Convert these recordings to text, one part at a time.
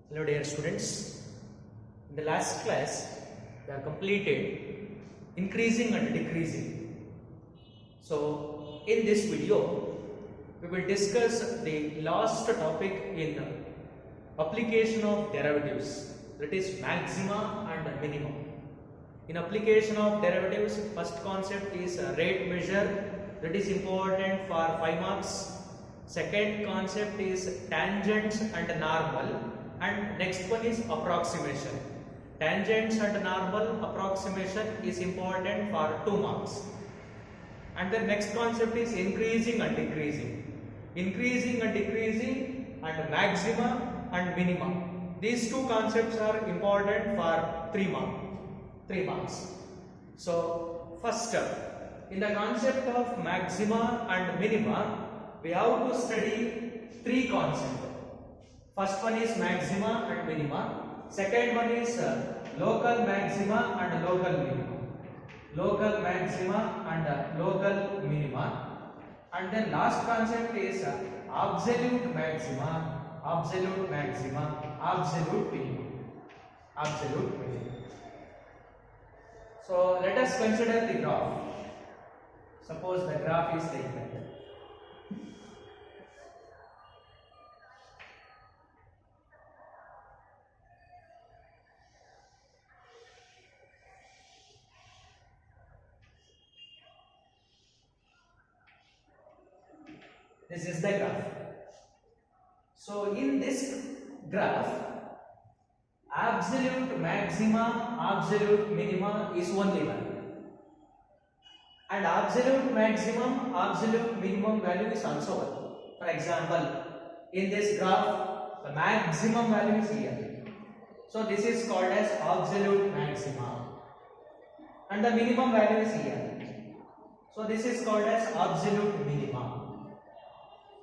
Hello dear students, in the last class we have completed increasing and decreasing. So in this video we will discuss the last topic in application of derivatives, that is maxima and minimum. In application of derivatives, first concept is rate measure, that is important for 5 marks. Second concept is tangents and normal, and next one is approximation. Tangents and normal approximation is important for 2 marks. And the next concept is increasing and decreasing. Increasing and decreasing and maxima and minima. These two concepts are important for 3 marks. So first, in the concept of maxima and minima, we have to study 3 concepts. First one is maxima and minima. Second one is local maxima and local minima. Local maxima and local minima. And then last concept is absolute maxima, absolute maxima, absolute minima. Absolute minima. So let us consider the graph. Suppose the graph is like that. This is the graph. So in this graph, absolute maxima, absolute minima is only one. And absolute maximum, absolute minimum value is also one. For example, in this graph, the maximum value is here. So this is called as absolute maxima. And the minimum value is here. So this is called as absolute minima.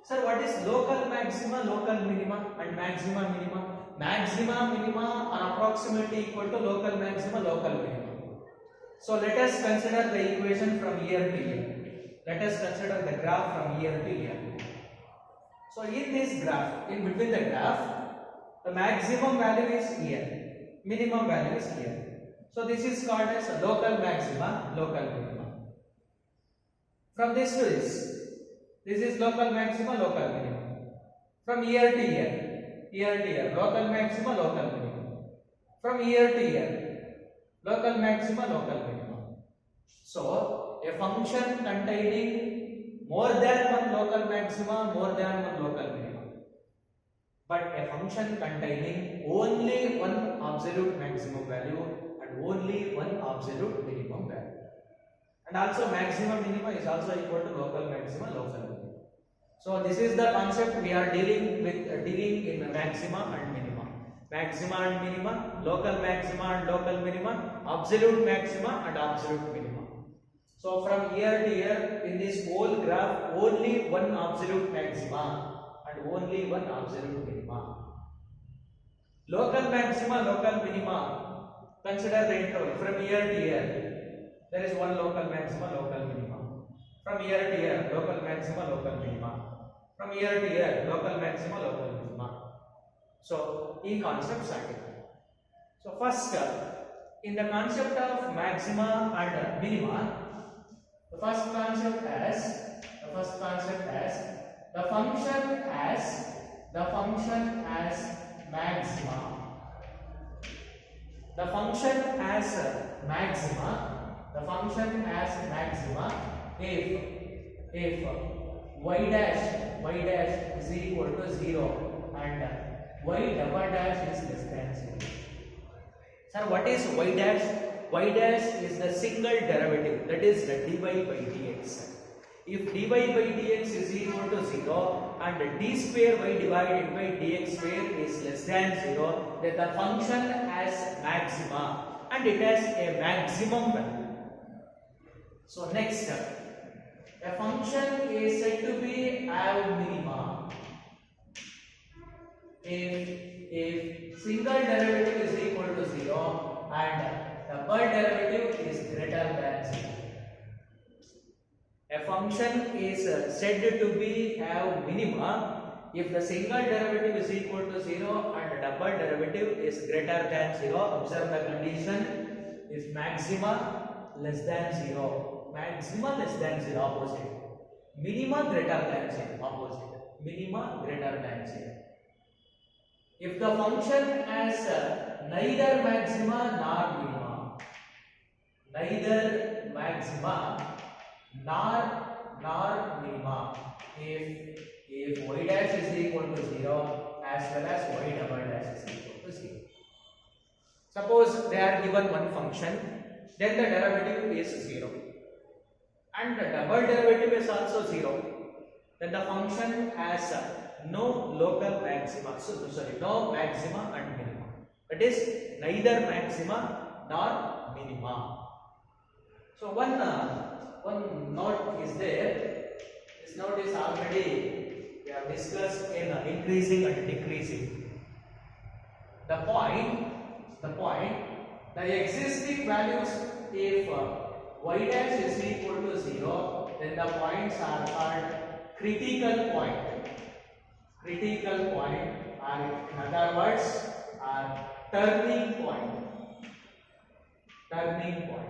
Sir, what is local maxima, local minima and maxima, minima? Maxima, minima are approximately equal to local maxima, local minima. So let us consider the equation from here to here. Let us consider the graph from here to here. So in this graph, in between the graph, the maximum value is here, minimum value is here. So this is called as a local maxima, local minima. From this to this is local maxima, local minima. From here to here, local maxima, local minima. From here to here, local maxima, local minima. So a function containing more than one local maxima, more than one local minima. But a function containing only one absolute maximum value and only one absolute minimum value. And also maximum minima is also equal to local maxima, local minima. So this is the concept we are dealing in maxima and minima. Maxima and minima, local maxima and local minima, absolute maxima and absolute minima. So from here to here, in this whole graph, only one absolute maxima and only one absolute minima. Local maxima, local minima. Consider the interval from here to here. There is one local maxima, local minima. From here to here, local maxima, local minima. From here to here, local maxima, local minima. So, these concepts are given. So, first, in the concept of maxima and minima, the first concept as the function as maxima. The function as maxima if y dash is equal to 0 and y double dash is less than 0. Sir, what is y dash? Y dash is the single derivative, that is the dy by dx. If dy by dx is equal to 0 and d square y divided by dx square is less than 0, then the function has maxima and it has a maximum value. So next, a function is said to be have minima if single derivative is equal to 0 and double derivative is greater than 0. A function is said to be have minima if the single derivative is equal to 0 and double derivative is greater than 0, observe the condition. If maxima less than 0, maxima less than 0, opposite. Minima greater than 0, opposite. Minima greater than 0. If the function has neither maxima nor minima, neither maxima nor minima, if y dash is equal to 0 as well as y double dash is equal to 0. Suppose they are given one function, then the derivative is 0 and the double derivative is also 0, then the function has no local maxima, no maxima and minima. That is neither maxima nor minima. So one note is there. This note is already we have discussed in increasing and decreasing. The existing values, if y dash is equal to 0, then the points are called critical point. Critical point, or in other words, are turning point. Turning point.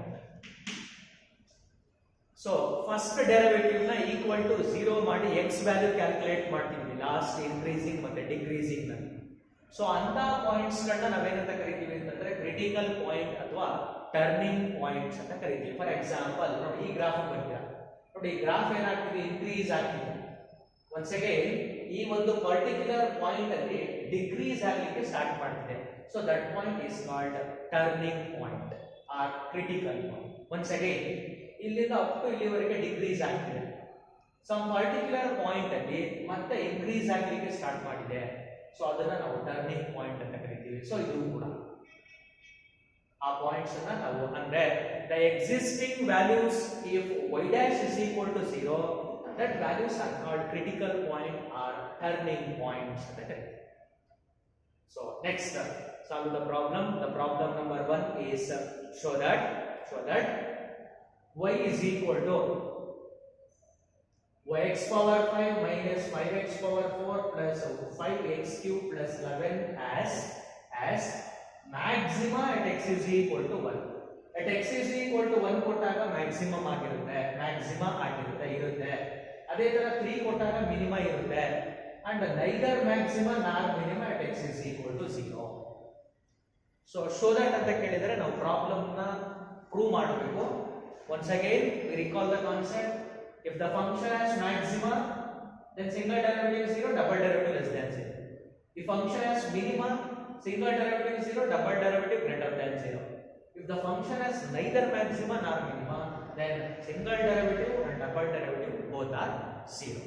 So first derivative na equal to 0 ಮಾಡಿ x value calculate ಮಾಡ್ತೀವಿ last increasing ಮತ್ತೆ decreasing ನ. So ಅಂತ points ಗಳನ್ನ ನಾವೇನಂತ ಕರಿತೀವಿ ಅಂತಂದ್ರೆ critical point ಅಥವಾ ಟರ್ನಿಂಗ್ ಪಾಯಿಂಟ್ಸ್ ಅಂತ ಕರಿತೀವಿ. ಫಾರ್ ಎಕ್ಸಾಂಪಲ್ ನೋಡಿ, ಈ ಗ್ರಾಫ್ ಬರ್ತೀರಾ ನೋಡಿ, ಈ ಗ್ರಾಫ್ ಏನಾಗ್ತಿದೆ, ಇನ್ಕ್ರೀಸ್ ಆಗ್ತಿದೆ. ಒನ್ಸ್ ಅಗೇನ್ ಈ ಒಂದು ಪರ್ಟಿಕ್ಯುಲರ್ ಪಾಯಿಂಟ್ ಅಲ್ಲಿ ಡಿಕ್ರೀಸ್ ಆಗಲಿಕ್ಕೆ ಸ್ಟಾರ್ಟ್ ಮಾಡ್ತಿದೆ. So that point is called turning point or critical point. Once again ಇಲ್ಲಿಂದ ಅಪ್ ಟು ಇಲ್ಲಿವರೆಗೆ ಡಿಕ್ರೀಸ್ ಆಗ್ತಿದೆ. ಸಮ್ ಪರ್ಟಿಕ್ಯುಲರ್ ಪಾಯಿಂಟ್ ಅಲ್ಲಿ ಮತ್ತೆ ಇನ್ಕ್ರೀಸ್ ಆಗಲಿಕ್ಕೆ ಸ್ಟಾರ್ಟ್ ಮಾಡಿದೆ. ಸೊ ಅದನ್ನ ನಾವು ಟರ್ನಿಂಗ್ ಪಾಯಿಂಟ್ ಅಂತ ಕರಿತೀವಿ. ಸೊ ಇದು ಕೂಡ ಆ ಪಾಯಿಂಟ್ಸ್ ಅನ್ನ ನಾವು ಅಂದ್ರೆ the existing values if y dash is equal to 0, that values are called critical point or turning points ಅಂತ ಕರಿತೀವಿ. So next, solve the problem. The problem number 1 is show that y is equal to yx power 5 minus 5x power 4 plus 5x cube plus 11 as maxima at x is equal to 1. At x is equal to 1 ಕೊಟ್ಟಾಗ maximum ಆಗಿರುತ್ತೆ, maxima ಇರುತ್ತೆ. ಅದೇ ತರ 3 ಕೊಟ್ಟಾಗ minima ಇರುತ್ತೆ. And neither maxima nor minima at x is equal to 0. So show that ಅಂತ ಕೇಳಿದರೆ ನಾವು ಪ್ರಾಬ್ಲಮ್ ನ ಪ್ರೂವ್ ಮಾಡಬೇಕು. Once again we recall the concept. If the function has maxima, then single derivative is 0, double derivative less than 0. If function has minima, single derivative is 0, double derivative greater than 0. If the function has neither maxima nor minima, then single derivative and double derivative both are 0.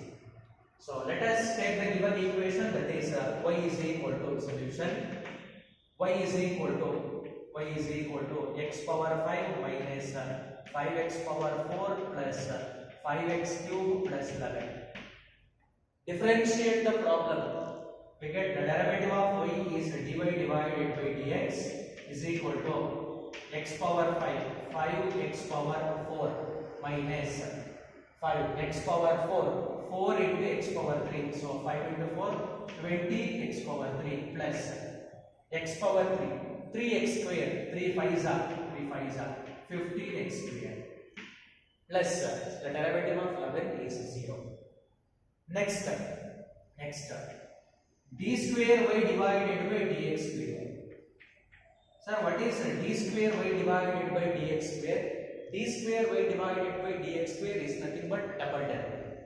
So let us take the given equation, that is y is equal to solution. Y is equal to x power 5 minus 5x power 4 plus 5x cube plus 11. Differentiate the problem. We get the derivative of y is dy divided by dx is equal to x power 5 x power 4 minus 5 x power 4 into x power 3. So 5 into 4 20 x power 3 plus x power 3 x square, 3 5s are 15x square plus the derivative of 11 is 0. Next d square y divided by dx square. Sir, what is d square y divided by dx square? D square y divided by dx square is nothing but double derivative.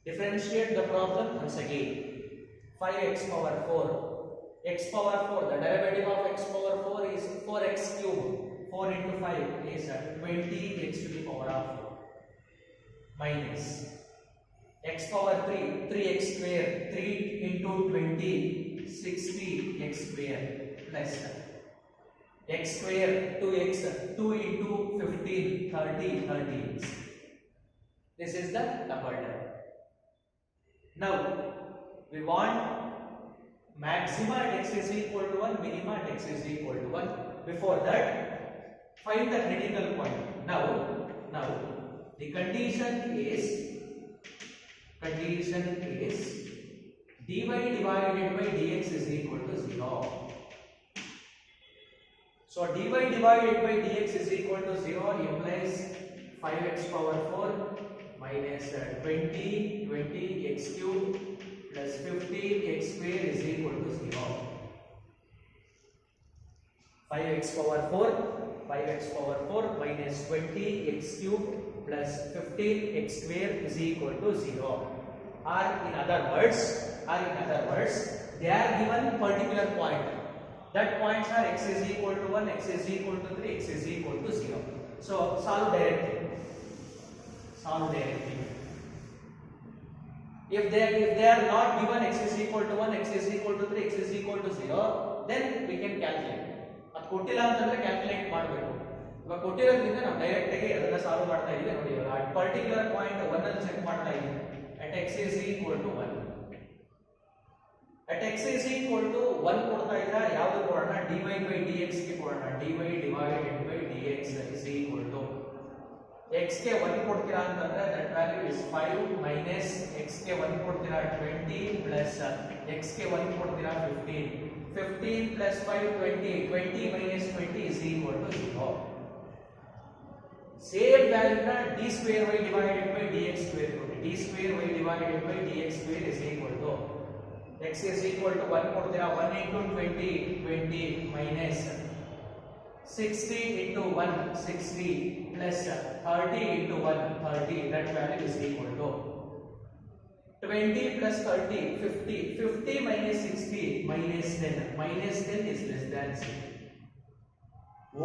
Differentiate the problem once again. 5x power 4, the derivative of x power 4 is 4x cube. 4 into 5 is 20x to the power of 4 minus x power 3x square, 3 into 20 60x square plus x square 2x, 2 into 15 30x. This is the double derivative. Now we want maxima at x is equal to 1, minima at x is equal to 1. Before that, find the critical point. Now the condition is dy divided by dx is equal to 0. So dy divided by dx is equal to 0 implies 5x power 4 minus 20 x cube plus 15 x square is equal to 0. 5x power 4 minus 20 x cube plus 15 x square is equal to 0. Or in other words, they are given particular point. That points are x is equal to 1, x is equal to 3, x is equal to 0. So solve directly. If they are not given x is equal to 1, x is equal to 3, x is equal to 0, then we can calculate. ಅದು ಕೊಟ್ಟಿಲ್ಲ ಅಂತಂದ್ರೆ calculate ಮಾಡಬೇಕು. ಇವಾಗ ಕೊಟ್ಟಿರೋದ್ರಿಂದ ನಾವು direct ಆಗಿ ಅದನ್ನ solve ಮಾಡ್ತಾ ಇದೀವಿ ನೋಡಿ. ಇವಾಗ ಆ ಪರ್ಟಿಕ್ಯುಲರ್ ಪಾಯಿಂಟ್ 1 ಅನ್ನು ಚೆಕ್ ಮಾಡ್ತಾ ಇದೀವಿ. at x is equal to 1. at x is equal to 1 ಕೊಡ್ತಾ ಇದ್ರಾ ಯಾವುದು ಕೊಡೋಣ? dy by dx ಗೆ ಕೊಡೋಣ. dy divided by dx is equal to x ಗೆ 1 ಕೊಡ್ತೀರಾ ಅಂತಂದ್ರೆ that value is 5 minus x ಗೆ 1 ಕೊಡ್ತೀರಾ 20 plus x ಗೆ 1 ಕೊಡ್ತೀರಾ 15. 15 plus 5 20 minus 20 is equal to 0. Same value na d square y divided by dx square kodi. d square y divided by dx square is equal to x is equal to 1 kodira 1 into 20 minus 60 into 1 60 plus 30 into 1 30. That value is equal to 20 plus 30 50 minus 60 minus 10 is less than 0.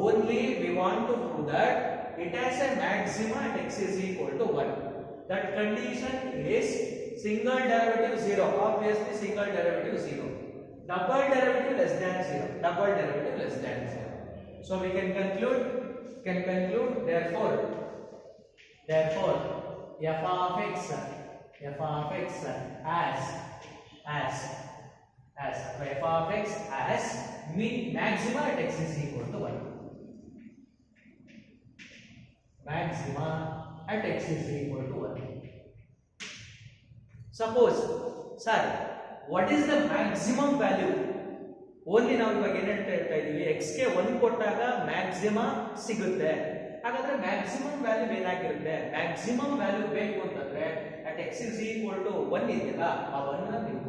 Only we want to prove that it has a maximum at x is equal to 1. That condition is single derivative 0. Obviously single derivative 0. Double derivative less than 0. So we can conclude therefore f of x as maxima at x is equal to 1. Maxima at x is equal to 1. Suppose, sir, what is the maximum value? Only ನಾವು ಇವಾಗ ಏನು ಹೇಳ್ತಾ ಇದೀವಿ, x ಗೆ 1 ಕೊಟ್ಟಾಗ maxima ಸಿಗುತ್ತೆ. ಹಾಗಾದ್ರೆ maximum value ಏನಾಗಿರುತ್ತೆ? ಮ್ಯಾಕ್ಸಿಮಮ್ ವ್ಯಾಲ್ಯೂ ಬೇಕು ಅಂತಂದ್ರೆ at x is equal to 1 ಇದೆಯಲ್ಲ, ಆ 1 ನ ನೀವು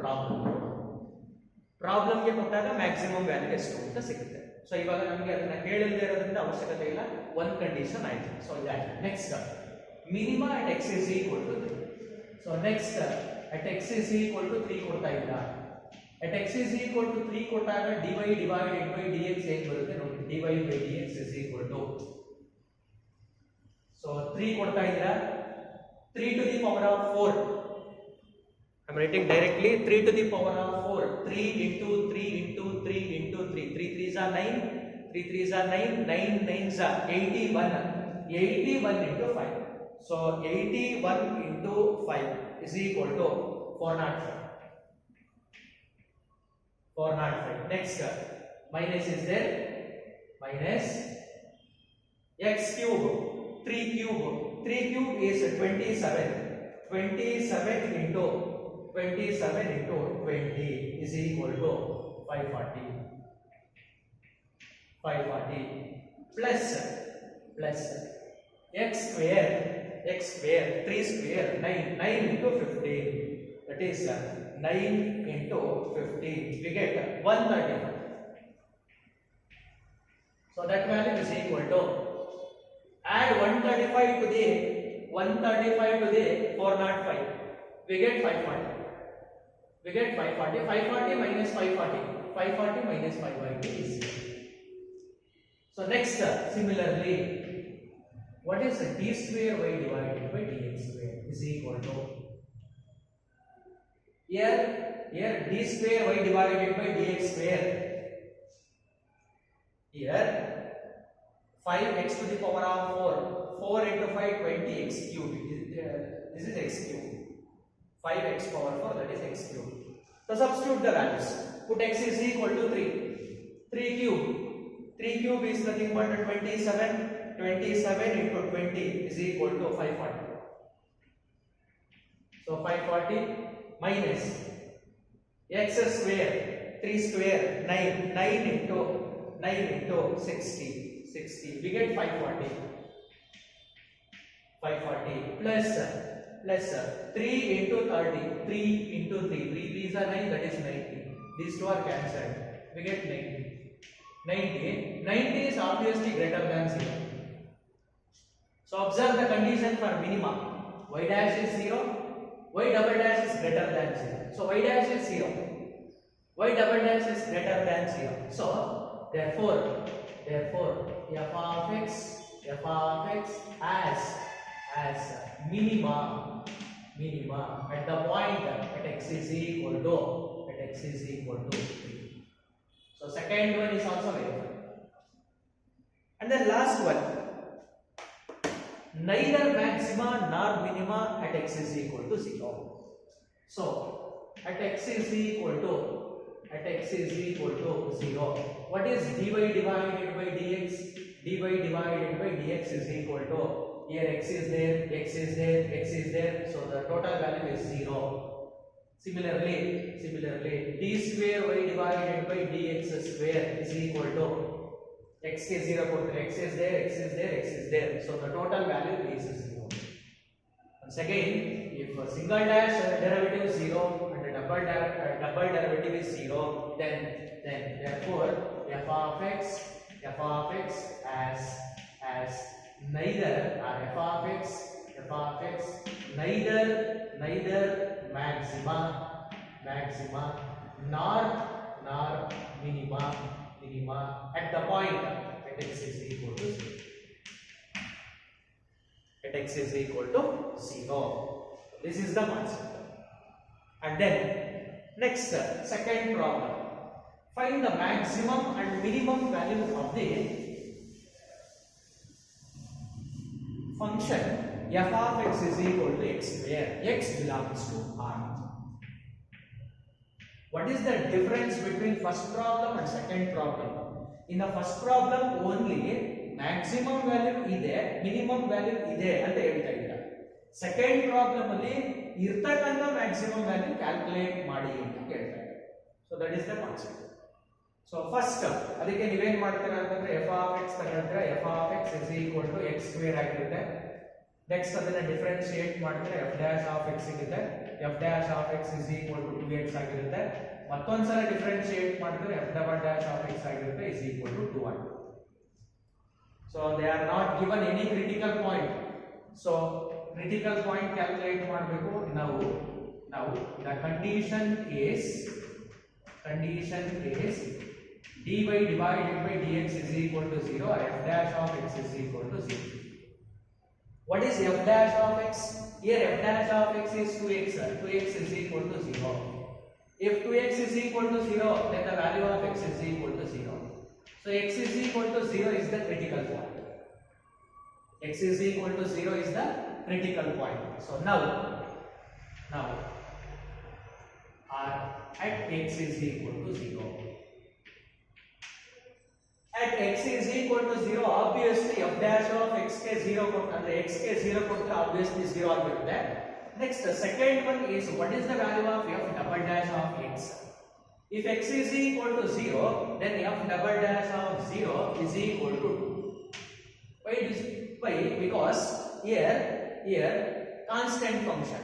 ಪ್ರಾಬ್ಲಮ್ ಗೆ ಕೊಟ್ಟಾಗ ಮ್ಯಾಕ್ಸಿಮಮ್ ವ್ಯಾಲ್ಯೂ ಎಷ್ಟು ಅಂತ ಸಿಗುತ್ತೆ. ಸೊ ಇವಾಗ ನಮಗೆ ಅದನ್ನ ಕೇಳದೇ ಇರೋದ್ರಿಂದ ಅವಶ್ಯಕತೆ ಇಲ್ಲ, ಒಂದು ಕಂಡೀಷನ್ ಆಯ್ತು. So that next minima at x is equal to 3. So next at x is equal to 3 ಕೊಡ್ತಾ ಇದ್ದ. at x is equal to 3 ಕೊಟ್ಟಾಗ dy divided by dx ಏನು ಬರುತ್ತೆ ನೋಡಿ. dy by dx is equal to, so 3 ಕೊಡ್ತಾ ಇದ್ದೀರಾ, 3 to the power of 4. I'm writing directly 3 to the power of 4. 3 into 3 into 3 into 3. 3 3s are 9. 3 3s are 9. 9 9s are 81. 81 into 5. So 81 into 5 is equal to 405. 405. Next minus is there. Minus x cube. 3 cube. 3 cube is 27. 27 into 20 is equal to 540. 540 plus x square 3 square 9 into 15. That is 9 into 15. We get 135. So that value is equal to, add 135 to the 405. We get 540. 540 minus 540. 540 minus 540 is 0. So next, similarly, what is d square y divided by dx square is equal to, here d square y divided by dx square, here 5x to the power of 4 into 5 20 x cube. This is x cube. 5x power 4, that is x cube. So substitute the values. Put x is equal to 3. 3 cube. 3 cube is nothing but 27. 27 into 20 is equal to 540. So 540 minus x square 3 square 9 9 into 60 we get 540 plus 3 into 30 3 into 3 3 3s are 9 that is 90 these two are cancelled we get 90 is obviously greater than 0. So observe the condition for minima. Y dash is 0, y double dash is greater than 0. So y dash is 0, y double dash is greater than 0. So therefore f of x as minima at the point at x is equal to 3. So second one is also verified. And then last one, neither maxima nor minima at x is equal to 0. So at x is equal to 0, what is dy divided by dx? Dy divided by dx is equal to, here x is there, so the total value is 0. Similarly d square y divided by dx square is equal to, x is 0 x is there, so the total value is 0. Once again, if a single dash derivative is 0 and a double derivative is 0, then therefore f of x as neither neither maxima nor minima at the point at x is equal to 0. At x is equal to 0. This is the concept. And then next, second problem. Find the maximum and minimum value of the function f of x is equal to x where x belongs to R. What is the difference between first problem and second problem? In the first problem only maximum value ಇದೆ minimum value ಇದೆ ಅಂತ ಹೇಳ್ತಾ ಇದ್ದಾರೆ. Second problem ಅಲ್ಲಿ ಇರ್ತಕ್ಕಂಥ maximum value calculate ಮಾಡಿ ಅಂತ ಹೇಳ್ತಾ ಇದ್ದಾರೆ. So that is the concept. So first ಅದಕ್ಕೆ ನೀವೇನ್ ಮಾಡ್ತೀರಾ ಅಂತಂದ್ರೆ f of x ತಗೊಳ್ತೀರಾ, f of x is equal to x square ಆಗಿರುತ್ತೆ. ನೆಕ್ಸ್ಟ್ ಅದನ್ನ ಡಿಫರೆನ್ಶಿಯೇಟ್ ಮಾಡಿದ್ರೆ f dash of x ಸಿಗುತ್ತೆ, f dash of x is equal to 2x ಆಗಿರುತ್ತೆ. ಮತ್ತೊಂದ್ಸಲ differentiate ಮಾಡಿದ್ರೆ f double dash of x ಆಗಿರುತ್ತೆ is equal to 2 ಆಗಿರುತ್ತೆ. So they are not given any critical point. So critical point calculate ಮಾಡಬೇಕು ನಾವು. The condition is dy divided by dx is equal to 0 or f dash of x is equal to 0. What is f dash of x? Here f dash of x is 2x. 2x is equal to 0. If 2x is equal to 0, then the value of x is equal to 0. So x is equal to 0 is the critical point. X is equal to 0 is the critical point. So now at x is equal to 0. At x is equal to 0, obviously f dash of x ke 0 ಅಂದ್ರೆ x ke 0 ಕೊಟ್ಟರೆ obviously 0 ಆಗಿರುತ್ತೆ. Next, the second one is what is the value of f double dash of x? If x is equal to 0, then f double dash of 0 is equal to 2. Why? Because here constant function.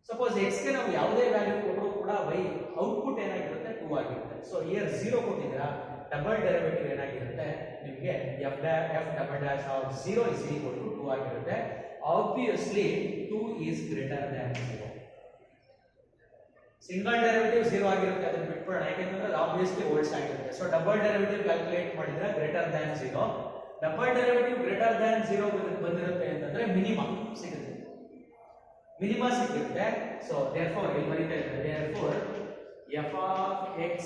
Suppose x ಗೆ ನಾವು ಯಾವುದೇ value ಕೊಟ್ಟರೂ ಕೂಡ y output ಏನಾಗಿರುತ್ತೆ 2 ಆಗಿರುತ್ತೆ. So here 0 ಕೊಟ್ಟಿದ್ದೀರಾ, double derivative ಏನಾಗಿರುತ್ತೆ ನಿಮಗೆ f double dash of 0 is equal to 2 ಆಗಿರುತ್ತೆ. Obviously 2 is greater than 0. Single derivative 0 ಆಗಿರುತ್ತೆ, ಅದನ್ನ ಬಿಟ್ಬಿಡೋಣ ಯಾಕೆಂದ್ರೆ ಅದು ಆಬ್ವಿಯಸ್ಲಿ ಹೋಲ್ಡ್ಸ್ ಆಗಿರುತ್ತೆ. ಸೊ ಡಬಲ್ ಡೆರಿವೇಟಿವ್ ಕ್ಯಾಲ್ಕುಲೇಟ್ ಮಾಡಿದ್ರೆ greater than 0. Double derivative greater than 0 ಬಂದಿರುತ್ತೆ ಅಂತಂದ್ರೆ ಮಿನಿಮಮ್ ಸಿಗುತ್ತೆ. ಸೊ therefore ಇಲ್ಲಿ ಬರೀತಾ ಇದ್ದಾರೆ therefore f of x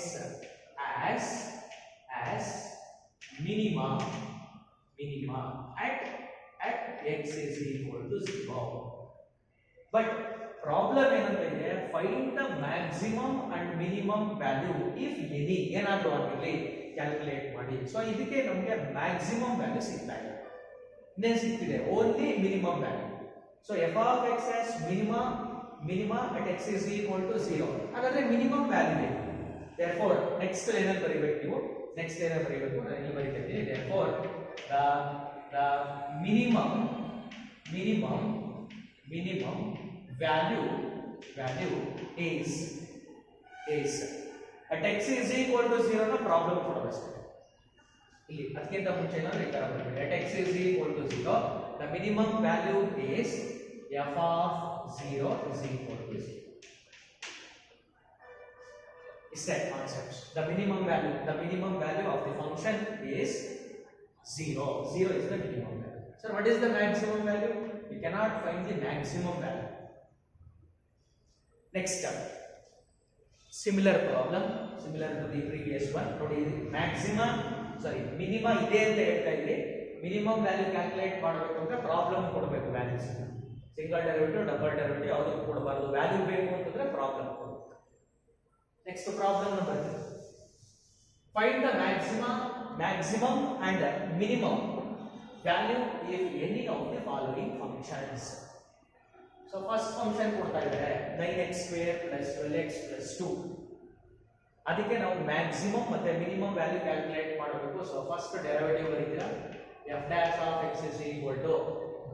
as minima at x is equal to 0. But problem ಏನಂದ್ರೆ find the maximum and minimum value if any ಏನಾದರೂ ಆಗಿರಲಿ ಕ್ಯಾಲ್ಕುಲೇಟ್ ಮಾಡಿ. ಸೊ ಇದಕ್ಕೆ ನಮಗೆ ಮ್ಯಾಕ್ಸಿಮಮ್ ವ್ಯಾಲ್ಯೂ ಸಿಗ್ತಾ ಇದೆ, ಇನ್ನೇ ಸಿಗ್ತಿದೆ only minimum value. So f of x as minima minima at x is equal to 0. ಹಾಗಾದ್ರೆ ಮಿನಿಮಮ್ ವ್ಯಾಲ್ಯೂ ಬೇಕು. therefore next ಏನಲ್ಲಿ ಬರೀಬೇಕು ನೀವು, next ಏನಲ್ಲಿ ಬರೀಬೇಕು, ನಾನು ಇಲ್ಲಿ ಬರೀತಿದ್ದೀನಿ. therefore the minimum value is at x is equal to 0 ನ ಪ್ರಾಬ್ಲಮ್ ಕೊಡೋದಷ್ಟೇ. ಇಲ್ಲಿ ಅದಕ್ಕಿಂತ ಮುಂಚೆ ಏನಾದ್ರು ಈ ತರ ಬರಬೇಕು. at x is equal to 0 the minimum value is f of 0 is equal to 0. Is that concept? The minimum value of the function is 0. 0 is the minimum value. So what is the maximum value? We cannot find the maximum value. Next step. Similar problem, similar to the previous one. minima ಇದೆ ಅಂತ ಹೇಳ್ತಾ ಇದ್ರಿ. Minimum value calculate ಮಾಡಬೇಕು ಅಂದ್ರೆ problem ಕೊಡಬೇಕು values. Single derivative, double derivative ಯಾವುದು ಕೊಡಬಾರದು. Value ಬೇಕು ಅಂತಂದ್ರೆ ಪ್ರಾಬ್ಲಮ್ ಕೊಡಬೇಕು. Next problem number 3. Find the maximum and minimum value if any of the following functions. So first function ಕೊಡ್ತಾ ಇದ್ದಾರೆ 9x square plus 12x plus 2. ಅದಕ್ಕೆ ನಾವು ಮ್ಯಾಕ್ಸಿಮಮ್ ಮತ್ತೆ ಮಿನಿಮಮ್ ವ್ಯಾಲ್ಯೂ ಕ್ಯಾಲ್ಕುಲೇಟ್ ಮಾಡಬೇಕು. ಸೊ ಫಸ್ಟ್ ಡೆರಿವೇಟಿವ್ ಬರೀತೀರಾ. f dash of x is equal to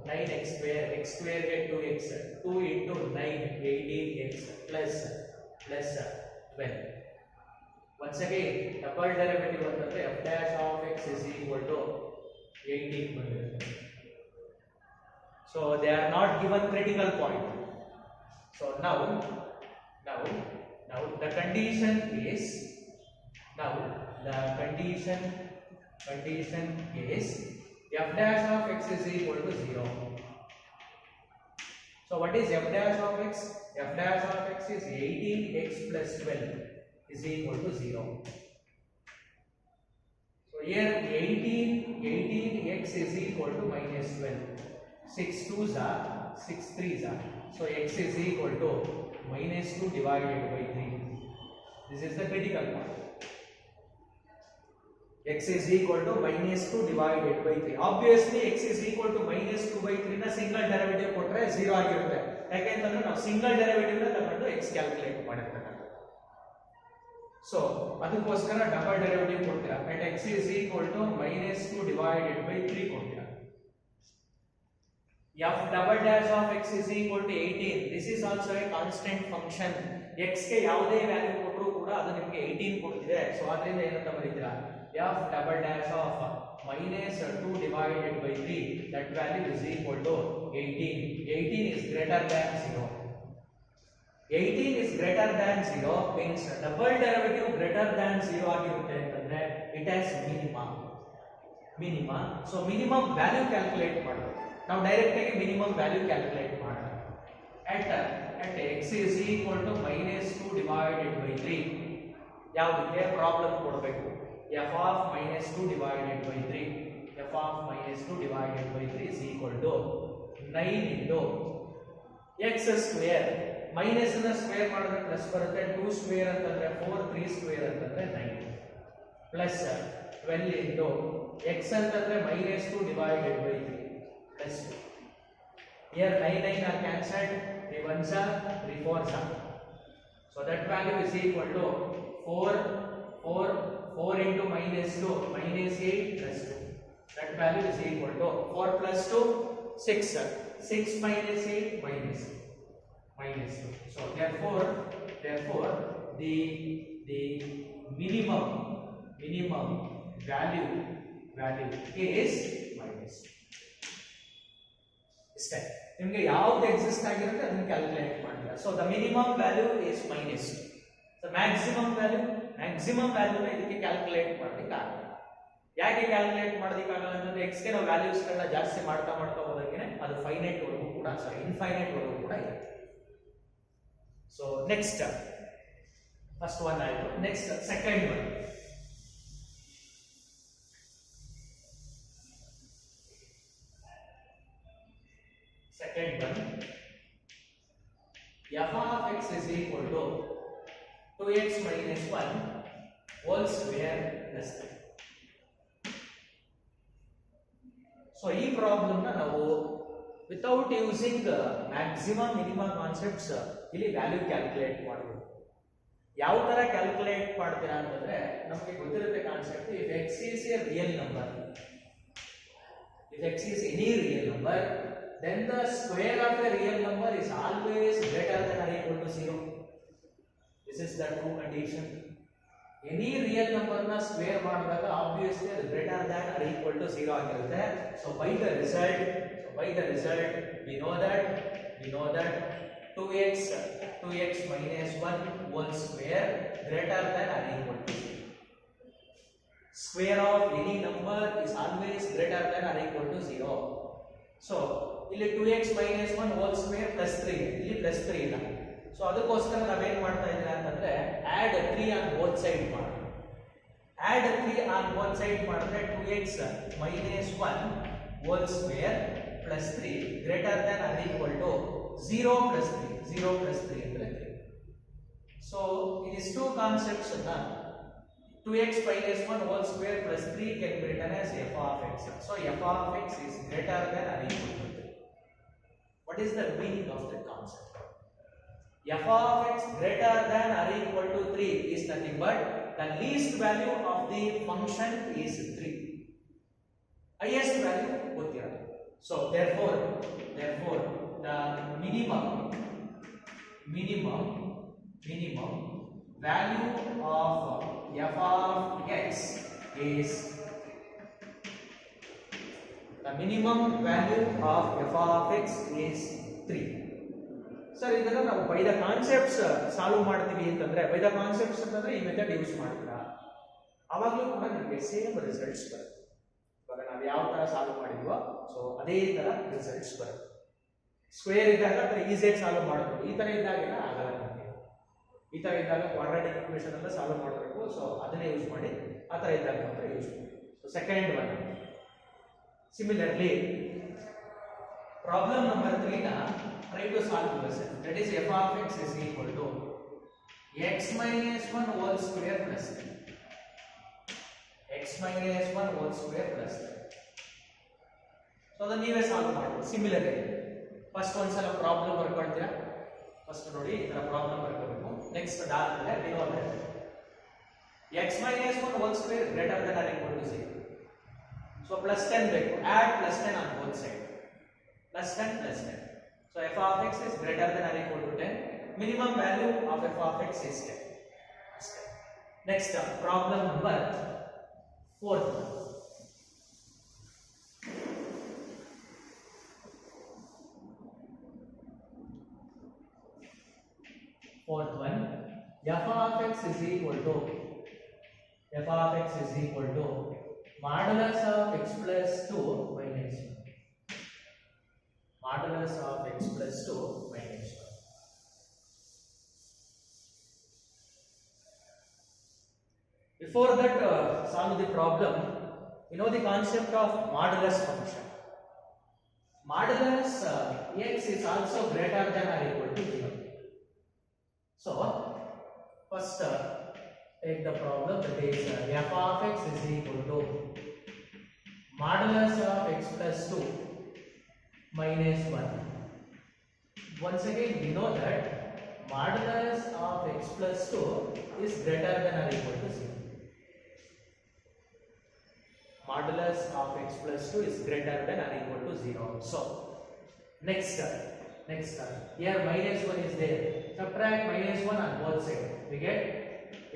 9x square, x square ಗೆ 2x, 2 into 9 18x plus 12. once again double derivative ಅಂತಂದ್ರೆ f dash of x is equal to 18 ಬಂದಿರುತ್ತೆ. so they are not given critical point. so now the condition is f dash of x is equal to 0. so what is f dash of x? f dash of x is 18x plus 12 is equal to 0. so here 18x is equal to minus 12. 6 2s are 6 3s are. so x is equal to minus 2 divided by 3. this is the critical point. x is equal to minus 2 divided by 3. obviously x is equal to minus 2 by 3 ನ single derivative ಕೊಟ್ರೆ 0 ಆಗಿರುತ್ತೆ. ಯಾಕೆಂತಂದ್ರೆ ನಾವು single derivative ನ ತಗೊಂಡು x calculate ಮಾಡಿರ್ತೀವಿ. So ಅದಕ್ಕೋಸ್ಕರ double derivative ಕೊಡ್ತೀರಾ. at x is equal to minus 2 divided by 3 ಕೊಡ್ತೀರಾ. f double dash of x is equal to 18. this is also a constant function. x ಗೆ ಯಾವುದೇ ವ್ಯಾಲ್ಯೂ ಕೊಟ್ಟರೂ ಕೂಡ ಅದು ನಿಮಗೆ 18 ಕೊಡ್ತಿದೆ. ಸೊ ಅದರಿಂದ ಏನಂತ ಬರೀತೀರಾ, f double dash of minus 2 divided by 3, that value is equal to 18. 18 is greater than 0. 18 is greater than 0 means double derivative greater than 0 ಆಗಿರುತ್ತೆ ಅಂತಂದ್ರೆ it has minima. so minimum value calculate ಮಾಡಬೇಕು. ನಾವು direct ಆಗಿ minimum value calculate ಮಾಡೋಣ. at x is equal to minus 2 divided by 3 ಯಾವುದಕ್ಕೆ problem ಕೊಡಬೇಕು. f of minus 2 divided by 3 is equal to 9 into x square. Minus ನ square ಮಾಡಿದ್ರೆ plus ಬರುತ್ತೆ. 2 square ಅಂತಂದ್ರೆ 4, 3 ಸ್ಕ್ವೇರ್ ಅಂತಂದ್ರೆ 9 ಪ್ಲಸ್ 12 into x ಅಂತಂದ್ರೆ minus 2 divided by 3 plus 2. here 9 are cancelled, 3 1s are 3 4s are. so that value is equal to 4 into minus 2 minus 8 plus 2. that value is equal to 4 plus 2 6 minus 8 minus 2. so therefore the minimum value is minus. ಇಷ್ಟೇ. ನಿಮಗೆ ಯಾವ್ದು exist ಆಗಿರುತ್ತೆ ಅದನ್ನ calculate ಮಾಡ್ತೀರಾ. So the minimum value is minus. So maximum ವ್ಯಾಲ್ಯೂನ ಇದಕ್ಕೆ calculate ಮಾಡೋದಕ್ಕಾಗಲ್ಲ. ಯಾಕೆ calculate ಮಾಡೋದಕ್ಕಾಗಲ್ಲ ಅಂತಂದ್ರೆ x ಗೆ ನಾವು ವ್ಯಾಲ್ಯೂಸ್ಗಳನ್ನ ಜಾಸ್ತಿ ಮಾಡ್ತಾ ಹೋದಂಗೆ ಅದು ಇನ್ಫೈನೈಟ್ ವರೆಗೂ ಕೂಡ ಇರುತ್ತೆ. ಸೊ ನೆಕ್ಸ್ಟ್ ಫಸ್ಟ್ ಒನ್ ಆಯ್ತು. Next second one. f of x is equal to 2x minus 1 whole square plus 3. So ಈ ಪ್ರಾಬ್ಲಮ್ ನ ನಾವು without using maximum minimum concepts ಇಲ್ಲಿ ವ್ಯಾಲ್ಯೂ ಕ್ಯಾಲ್ಕುಲೇಟ್ ಮಾಡಬಹುದು. ಯಾವ ತರ ಕ್ಯಾಲ್ಕುಲೇಟ್ ಮಾಡ್ತೀರಾ ಅಂತಂದ್ರೆ ನಮಗೆ ಗೊತ್ತಿರುತ್ತೆ concept. If x is a real number, if x is any real number, then the square of a real number is always greater than or equal to 0. This is the true condition. Any real number na square ಮಾಡಿದಾಗ obviously ಅದು greater than or equal to 0 ಆಗಿರುತ್ತೆ. So by the result we know that 2x minus 1 whole square greater than or equal to 0. Square of any number is always greater than or equal to 0. So ಇಲ್ಲಿ 2x minus 1 whole square plus 3 ಇಲ್ಲಿ plus 3 ಇಲ್ಲ. So ಅದಕ್ಕೋಸ್ಕರ ನಾವೇನ್ ಮಾಡ್ತಾ ಇದ್ದೀರಾ ಅಂತಂದ್ರೆ add 3 on both side ಮಾಡಿ. add 3 on both side ಮಾಡಿದ್ರೆ 2x minus 1 whole square plus 3 greater than or equal to 0 plus 3 ಅಂದ್ರೆ 3. So these two concepts na 2x minus 1 whole square plus 3 can be written as f of x. So f of x is greater than or equal to 3. What is the meaning of that concept? F of x greater than or equal to 3 is nothing but the least value of the function is 3. Highest value ಗೊತ್ತಿಲ್ಲ. So therefore the minimum value of f of x is the minimum value of f of x is 3. Sir ಇದನ್ನ ನಾವು by the concepts solve ಮಾಡ್ತೀವಿ ಅಂತಂದ್ರೆ by the concepts ಅಂತಂದ್ರೆ ಈ method use ಮಾಡ್ತೀರಾ ಅವಾಗಲೂ ಕೂಡ ನಿಮಗೆ ಸೇಮ್ ರಿಸಲ್ಟ್ಸ್ ಬರುತ್ತೆ. ಇವಾಗ ನಾವು ಯಾವ ತರ ಸಾಲ್ವ್ ಮಾಡಿದ್ವೋ ಸೊ ಅದೇ ತರ ರಿಸಲ್ಟ್ಸ್ ಬರುತ್ತೆ. ಸ್ಕ್ವೇರ್ ಇದ್ದಾಗ ಈಸಿಯಾಗಿ ಸಾಲ್ವ್ ಮಾಡಬಹುದು, ಈ ತರ ಇದ್ದಾಗೆಲ್ಲ ಆಗಲ್ಲ ನಮಗೆ. ಈ ತರ ಇದ್ದಾಗ ಕ್ವಾಡ್ರಾಟಿಕ್ ಈಕ್ವೇಷನ್ ಎಲ್ಲ ಸಾಲ್ವ್ ಮಾಡಬೇಕು. ಸೊ ಅದನ್ನೇ ಯೂಸ್ ಮಾಡಿ, ಆ ತರ ಇದ್ದಾಗ ಮಾತ್ರ ಯೂಸ್ ಮಾಡಿ. So second one similarly problem number 3 ನ try to solve this. That is f of x is equal to x minus 1 whole square plus 3. x minus 1 whole square plus 3. So the ನೀವೇ solve ಮಾಡಿ similar ಇದೆ. First ಒಂದ್ಸಲ problem ಬರ್ಕೊಳ್ತೀರಾ. First ನೋಡಿ ಈ ತರ problem ಬರ್ಕೋಬೇಕು. Next ಅದಾದ್ಮೇಲೆ we know that x minus 1 whole square greater than or equal to 0. So plus 10 ಬೇಕು. add plus 10 on both side. plus 10. So f of x is greater than or equal to 10. Minimum value of f of x is 10. Next problem number 4th one. Fourth one, f of x is equal to modulus of x plus 2 minus 1. Modulus of x plus 2 minus 1. Before that, solve the problem. You know the concept of modulus function. Modulus x is also greater than or equal to 0. So, first take the problem that is f of x is equal to modulus of x plus 2 minus 1. Once again we know that modulus of x plus 2 is greater than or equal to 0. Modulus of x plus 2 is greater than or equal to 0. So next here minus 1 is there. Subtract minus 1 on both sides. We get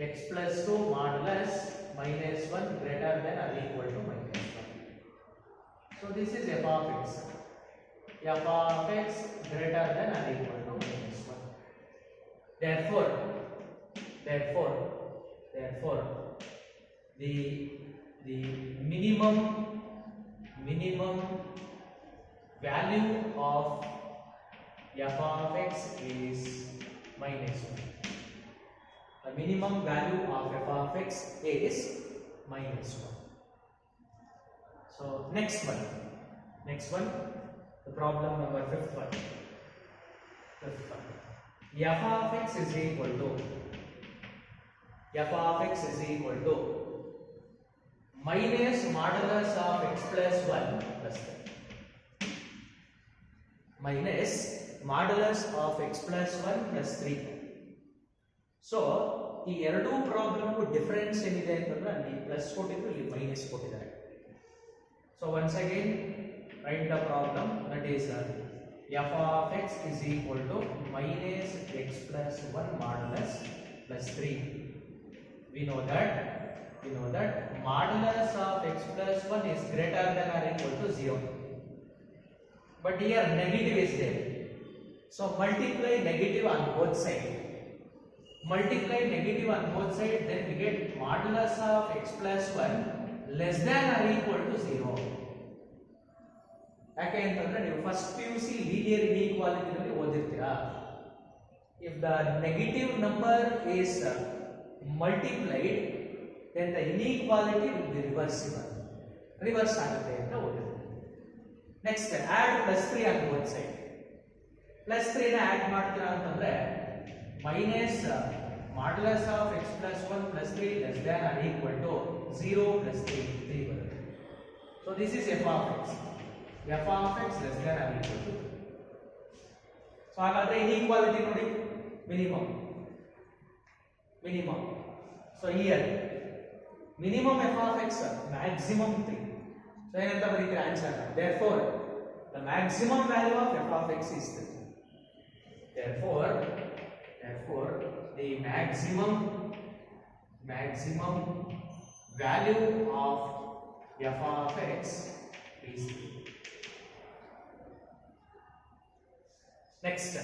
x plus 2 modulus minus 1 greater than or equal to minus 1. So this is f of x. F of x greater than or equal to minus 1. Therefore the minimum value of f of x is minus 1. The minimum value of f of x is minus 1. So next one, the problem number 5th one. F of x is equal to minus modulus of x plus 1 plus 10. minus modulus of x plus 1 plus 3. So ಈ ಎರಡೂ ಪ್ರಾಬ್ಲಮ್ಗೂ difference ಏನಿದೆ ಅಂತಂದ್ರೆ ಅಲ್ಲಿ plus ಕೊಟ್ಟಿದ್ರು, ಇಲ್ಲಿ minus ಕೊಟ್ಟಿದ್ದಾರೆ. So once again right the problem, that is f of x is equal to minus x plus 1 modulus plus 3. We know that modulus of x plus 1 is greater than or equal to 0. But here negative is there. So multiply negative on both sides. Multiply negative on both sides, then we get modulus of x plus 1 less than or equal to 0. ಯಾಕೆ ಅಂತಂದ್ರೆ ನೀವು first PUC linear ಇನ್ಇಕ್ವಾಲಿಟಿನಲ್ಲಿ ಓದಿರ್ತೀರಾ. If the negative number is multiplied then the inequality will be reversible. Reverse ಆಗುತ್ತೆ ಅಂತ ಓದಿರ್ತೀವಿ. Next add plus 3 on both side. Plus 3 ನ add ಮಾಡ್ತೀರಾ ಅಂತಂದ್ರೆ minus modulus of x plus 1 plus 3 less than or equal to 0 plus 3 ಬರುತ್ತೆ. So this is f of x. f of x less than or equal to. So ಹಾಗಾದ್ರೆ inequality ನೋಡಿ, minimum. So here minimum f of x, maximum 3. So ಏನಂತ ಬರೀತೀರಾ answer? Therefore the maximum value of f of x is 3. Therefore the maximum value of f of x is 3. Next,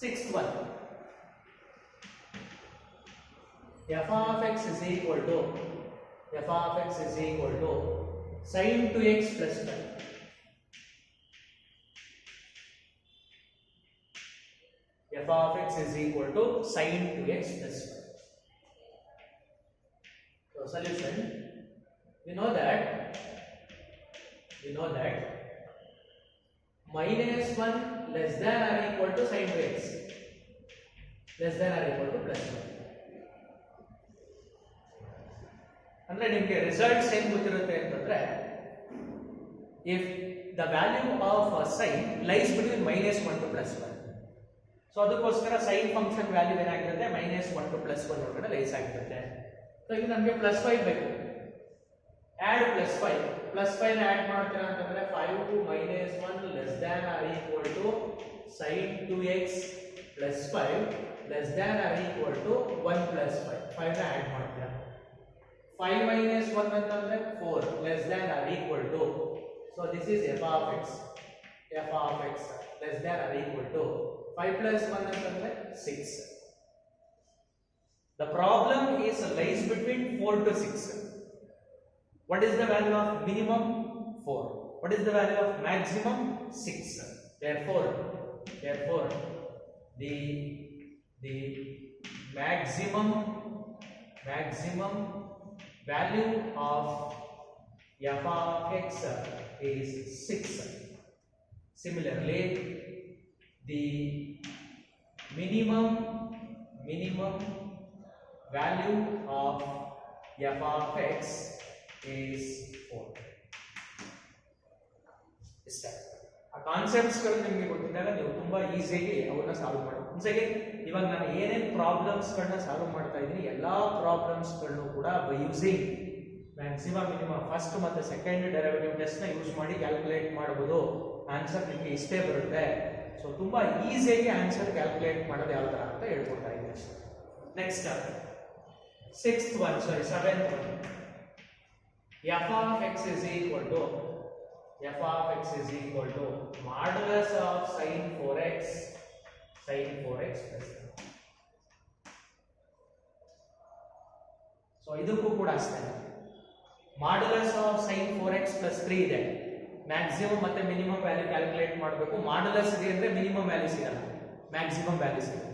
sixth one, f of x is equal to sin 2x plus 5. f of x is equal to sin 2x plus 5. So solution, we know that minus 1 less than or equal to sin 2x less than or equal to plus 1. ಅಂದ್ರೆ ನಿಮಗೆ results ಏನು ಗೊತ್ತಿರುತ್ತೆ ಅಂತಂದ್ರೆ, if the value of sin lies between minus 1 to plus 1. So ಅದಕ್ಕೋಸ್ಕರ sine function value ಏನಾಗಿರುತ್ತೆ, minus 1 to plus 1 ಒಳಗಡೆ lies ಆಗಿರುತ್ತೆ. So ಈಗ ನಮಗೆ plus 5 ಬೇಕು. ಆಡ್ plus 5 ನ ಆಡ್ ಮಾಡ್ತೀರಾ ಅಂತಂದ್ರೆ 5 to minus 1 less than or equal to sin 2x plus 5 less than or equal to 1 plus 5. 5 ನ ಆಡ್ ಮಾಡ್ತೀರಾ. 5 minus 1 ಅಂತಂದ್ರೆ 4 less than or equal to, so this is f of x less than or equal to 5 plus 1 ಅಂತಂದ್ರೆ 6. The problem is lies between 4 to 6. What is the value of minimum? 4. What is the value of maximum? 6. Therefore the maximum value of f of x is 6. Similarly, the minimum value of f of x is 4. ಆ concepts ಗಳು ನಿಮಗೆ ಗೊತ್ತಿದ್ದಾಗ ನೀವು ತುಂಬಾ ಈಸಿಯಾಗಿ ಅವನ್ನ solve ಮಾಡಬಹುದು. ಒಂದ್ಸಲ ಇವಾಗ ನಾನು ಏನೇನು ಪ್ರಾಬ್ಲಮ್ಸ್ ಗಳನ್ನ ಸಾಲ್ವ್ ಮಾಡ್ತಾ ಇದ್ದೀನಿ, ಎಲ್ಲಾ ಪ್ರಾಬ್ಲಮ್ಸ್ ಗಳನ್ನು ಕೂಡ by using maximum minimum first ಮತ್ತೆ ಸೆಕೆಂಡ್ ಡೆರಿವೇಟಿವ್ ಟೆಸ್ಟ್ ನ ಯೂಸ್ ಮಾಡಿ ಕ್ಯಾಲ್ಕುಲೇಟ್ ಮಾಡಬಹುದು. ಆನ್ಸರ್ ನಿಮಗೆ ಇಷ್ಟೇ ಬರುತ್ತೆ. ಸೊ ತುಂಬಾ ಈಸಿಯಾಗಿ ಆನ್ಸರ್ ಕ್ಯಾಲ್ಕುಲೇಟ್ ಮಾಡೋದು ಯಾವ ತರ ಅಂತ ಹೇಳ್ಕೊಡ್ತಾ ಇದ್ದೀನಿ. Next seventh one, f of x is equal to modulus of sin 4x plus 1. So ಇದಕ್ಕೂ ಕೂಡ ಅಷ್ಟೇ, modulus of sin 4x plus 3 ಇದೆ. ಮ್ಯಾಕ್ಸಿಮಮ್ ಮತ್ತೆ ಮಿನಿಮಮ್ ವ್ಯಾಲ್ಯೂ ಕ್ಯಾಲ್ಕುಲೇಟ್ ಮಾಡಬೇಕು. ಮಾಡ್ಯುಲಸ್ ಇದೆ ಅಂದ್ರೆ ಮಿನಿಮಮ್ ವ್ಯಾಲ್ಯೂ ಸಿಗಲ್ಲ, ಮ್ಯಾಕ್ಸಿಮಮ್ ವ್ಯಾಲ್ಯೂ ಸಿಗುತ್ತೆ.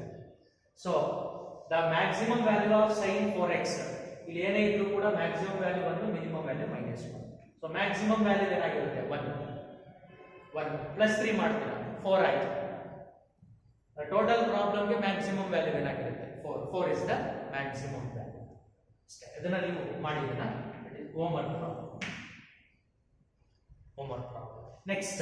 So the maximum value of sin 4x, ಇಲ್ಲಿ ಏನೇ ಇದ್ರೂ ಕೂಡ maximum value 1, minimum value -1. So maximum value ಏನಾಗಿರುತ್ತೆ 1 ಪ್ಲಸ್ 3 ಮಾಡ್ತೀರಾ 4 ಆಯ್ತು. ಟೋಟಲ್ ಪ್ರಾಬ್ಲಮ್ಗೆ ಮ್ಯಾಕ್ಸಿಮಮ್ ವ್ಯಾಲ್ಯೂ ಏನಾಗಿರುತ್ತೆ 4 is the maximum value. ಇದನ್ನ ನೀವು ಮಾಡಿದ್ದೀರಾ? Homework problem. Next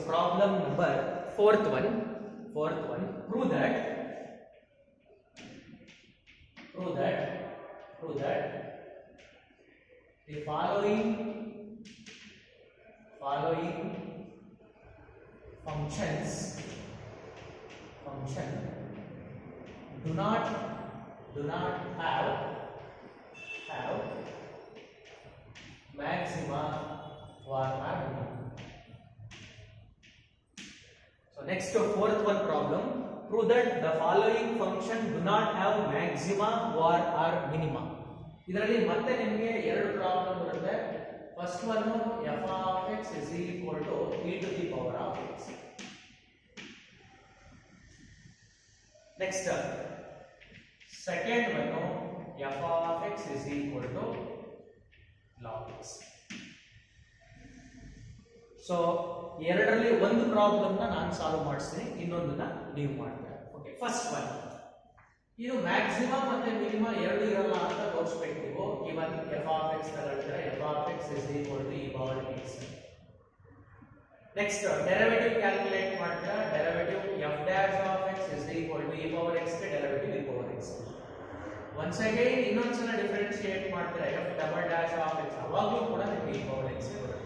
problem number fourth one. Prove that the following functions do not have maxima or minimum. So next fourth one problem, prove that the following function do not have maxima or minima. ಇದರಲ್ಲಿ ಮತ್ತೆ ನಿಮಗೆ ಎರಡು problem ಬರುತ್ತೆ. First one f of x is equal to e to the power of x. Next second one f of x is equal to log x. So ಎರಡರಲ್ಲಿ ಒಂದು problem ನಾನು solve ಮಾಡಿಸ್ತೀನಿ, ಇನ್ನೊಂದನ್ನ ನೀವು ಮಾಡ್ತೀರಾ. ಓಕೆ, ಫಸ್ಟ್ ಒನ್, ಇದು ಮ್ಯಾಕ್ಸಿಮಮ್ ಮತ್ತೆ ಮಿನಿಮಮ್ ಎರಡು ಇರಲ್ಲ ಅಂತ ತೋರಿಸ್ಬೇಕು ನೀವು. ಇವನ್ ಎಫ್ ಆಫ್ ಎಕ್ಸ್ ತಗೊಳ್ತೀರಾ, f of x is equal to e power x. Next derivative calculate ಮಾಡ್ತೀರಾ, derivative f dash of x is equal to e power x ಗೆ derivative e power x. Once again ಇನ್ನೊಂದ್ಸಲ differentiate ಮಾಡ್ತೀರಾ, f double dash of X, ಅವಾಗಲೂ ಕೂಡ ನಿಮಗೆ E power X ಬರುತ್ತೆ.